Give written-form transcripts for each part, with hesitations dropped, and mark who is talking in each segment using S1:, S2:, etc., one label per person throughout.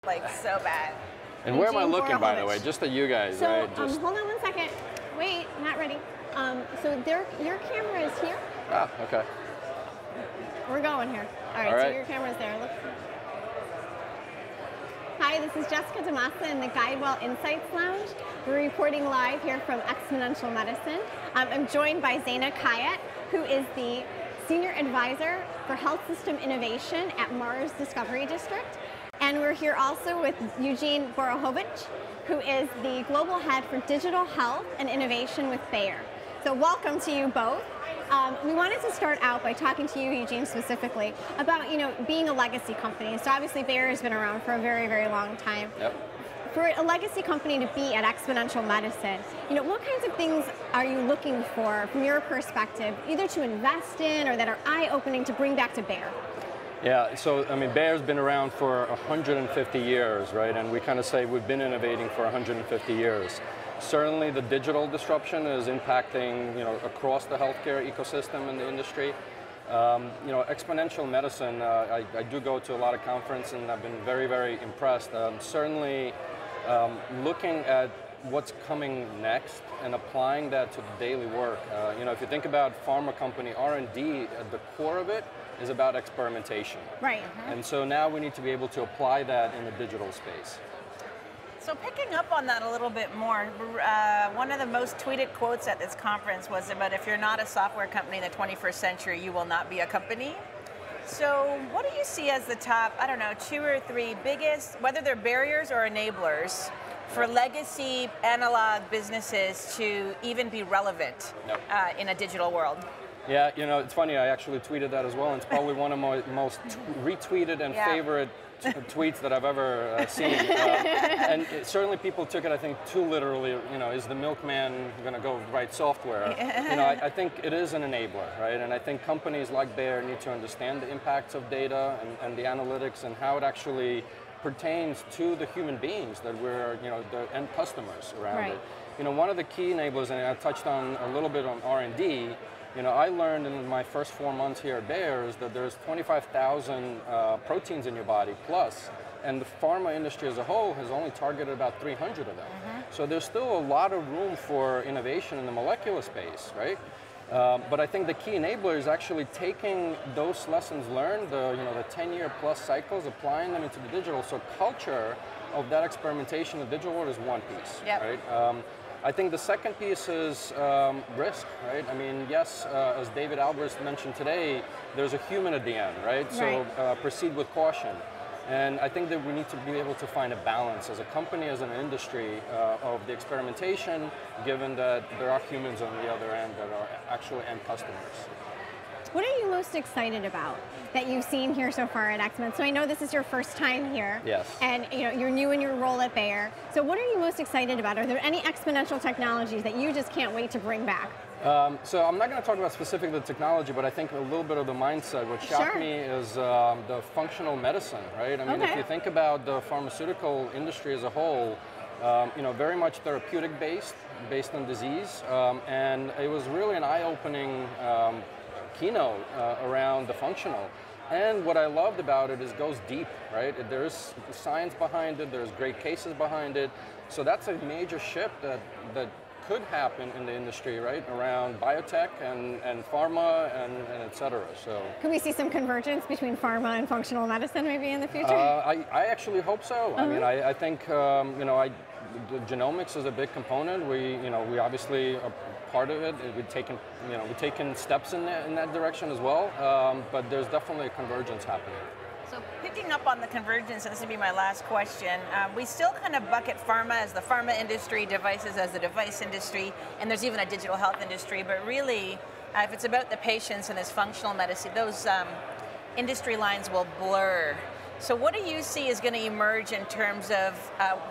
S1: like so bad.
S2: And where am I looking, by the way? Just at you guys,
S3: so,
S2: right? Just...
S3: hold on one second. Wait, not ready. So your camera is here.
S2: Ah, okay.
S3: We're going here. All right, so your camera's there. Look. Hi, this is Jessica DeMassa in the GuideWell Insights Lounge. We're reporting live here from Exponential Medicine. I'm joined by Zayna Khayat, who is the Senior Advisor for Health System Innovation at Mars Discovery District. And we're here also with Eugene Borukhovich, who is the Global Head for Digital Health and Innovation with Bayer. So welcome to you both. We wanted to start out by talking to you, Eugene, specifically about, being a legacy company. So obviously Bayer has been around for a very, very long time.
S2: Yep.
S3: For a legacy company to be at Exponential Medicine, what kinds of things are you looking for from your perspective, either to invest in or that are eye-opening to bring back to Bayer?
S2: Yeah, so Bayer's been around for 150 years, right? And we kind of say we've been innovating for 150 years. Certainly the digital disruption is impacting, across the healthcare ecosystem in the industry. Exponential medicine, I do go to a lot of conferences and I've been very, very impressed. Certainly looking at what's coming next and applying that to the daily work. If you think about pharma company, R&D, at the core of it is about experimentation.
S3: Right.
S2: And so now we need to be able to apply that in the digital space.
S1: So picking up on that a little bit more, one of the most tweeted quotes at this conference was about if you're not a software company in the 21st century, you will not be a company. So what do you see as the top, 2 or 3 biggest, whether they're barriers or enablers, for legacy analog businesses to even be relevant in a digital world?
S2: Yeah, it's funny, I actually tweeted that as well, and it's probably one of my most retweeted and favorite tweets that I've ever seen. And certainly people took it, I think, too literally, is the milkman going to go write software? I think it is an enabler, right? And I think companies like Bayer need to understand the impacts of data and the analytics and how it actually pertains to the human beings that we're, the end customers around it. One of the key enablers, and I touched on a little bit on R&D, I learned in my first 4 months here at Bayer is that there's 25,000 proteins in your body plus, and the pharma industry as a whole has only targeted about 300 of them. So there's still a lot of room for innovation in the molecular space, right? But I think the key enabler is actually taking those lessons learned, the 10-year plus cycles, applying them into the digital. So culture of that experimentation in the digital world is one piece, right? I think the second piece is risk, right? Yes, as David Alvarez mentioned today, there's a human at the end, right? So proceed with caution. And I think that we need to be able to find a balance as a company, as an industry, of the experimentation, given that there are humans on the other end that are actually end customers.
S3: What are you most excited about that you've seen here so far at xMed? So I know this is your first time here.
S2: Yes.
S3: And you're new in your role at Bayer. So what are you most excited about? Are there any exponential technologies that you just can't wait to bring back?
S2: So I'm not going to talk about specifically the technology, but I think a little bit of the mindset. What shocked me is the functional medicine, right? If you think about the pharmaceutical industry as a whole, very much therapeutic based on disease, and it was really an eye-opening keynote around the functional. And what I loved about it is it goes deep, right? There's science behind it, there's great cases behind it. So that's a major shift that could happen in the industry, right? Around biotech and pharma and et cetera. So
S3: can we see some convergence between pharma and functional medicine maybe in the future?
S2: I actually hope so. I think the genomics is a big component. We obviously are part of it. We've taken steps in that direction as well. But there's definitely a convergence happening.
S1: So picking up on the convergence, and this would be my last question, we still kind of bucket pharma as the pharma industry, devices as the device industry, and there's even a digital health industry, but really, if it's about the patients and this functional medicine, those industry lines will blur. So what do you see is going to emerge in terms of,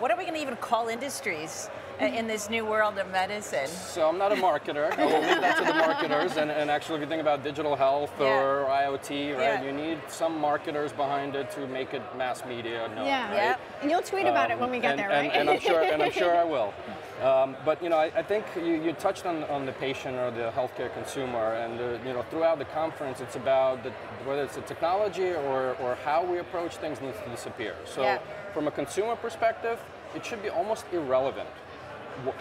S1: what are we going to even call industries in this new world of medicine?
S2: So I'm not a marketer. I will leave that to the marketers. And actually, if you think about digital health or IoT, right, you need some marketers behind it to make it mass media known.
S3: Yeah.
S2: Right?
S3: And you'll tweet about it when we get there, right?
S2: And I'm sure I will. But I think you touched on the patient or the healthcare consumer, and throughout the conference, it's about whether it's the technology or how we approach things needs to disappear. So from a consumer perspective, it should be almost irrelevant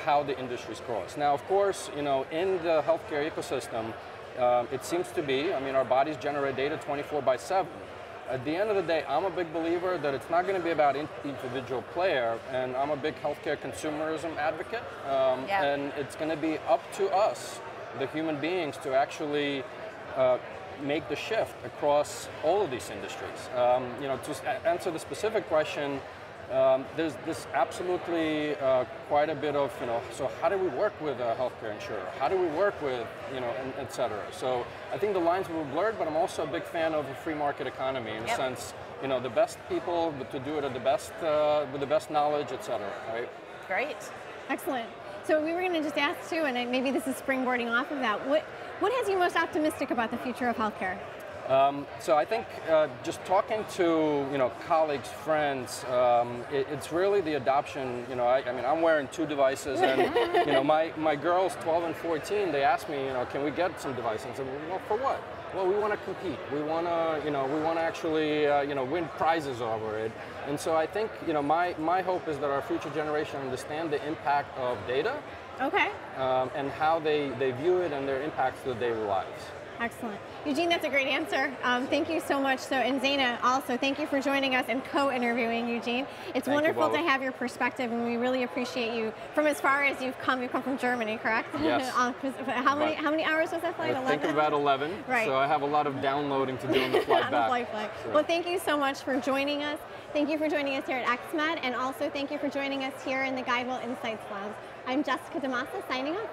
S2: how the industry scrolls. Now, of course, in the healthcare ecosystem, it seems to be. I mean, our bodies generate data 24/7. At the end of the day, I'm a big believer that it's not going to be about individual player, and I'm a big healthcare consumerism advocate, and it's going to be up to us, the human beings, to actually make the shift across all of these industries. To answer the specific question, there's absolutely quite a bit of, so how do we work with a healthcare insurer? How do we work with, et cetera? So I think the lines were blurred, but I'm also a big fan of a free market economy in the sense, the best people to do it at the best, with the best knowledge, et cetera, right?
S1: Great.
S3: Excellent. So we were going to just ask too, and maybe this is springboarding off of that, what has you most optimistic about the future of healthcare?
S2: So I think just talking to colleagues, friends, it's really the adoption. I mean, I'm wearing 2 devices, and my girls, 12 and 14, they asked me, can we get some devices? I said, well, for what? Well, we want to compete. We want to, actually, win prizes over it. And so I think, my hope is that our future generation understand the impact of data.
S3: Okay.
S2: And how they view it and their impacts to their daily lives.
S3: Excellent. Eugene, that's a great answer. Thank you so much. So, and Zayna, also, thank you for joining us and co-interviewing Eugene. It's wonderful to have your perspective, and we really appreciate you from as far as you've come. You come from Germany, correct?
S2: Yes.
S3: How many hours was that flight?
S2: I think about 11.
S3: Right.
S2: So I have a lot of downloading to do on the flight back.
S3: Sure. Well, thank you so much for joining us. Thank you for joining us here at xMed, and also thank you for joining us here in the Guidewell Insights Lounge. I'm Jessica DeMassa, signing off.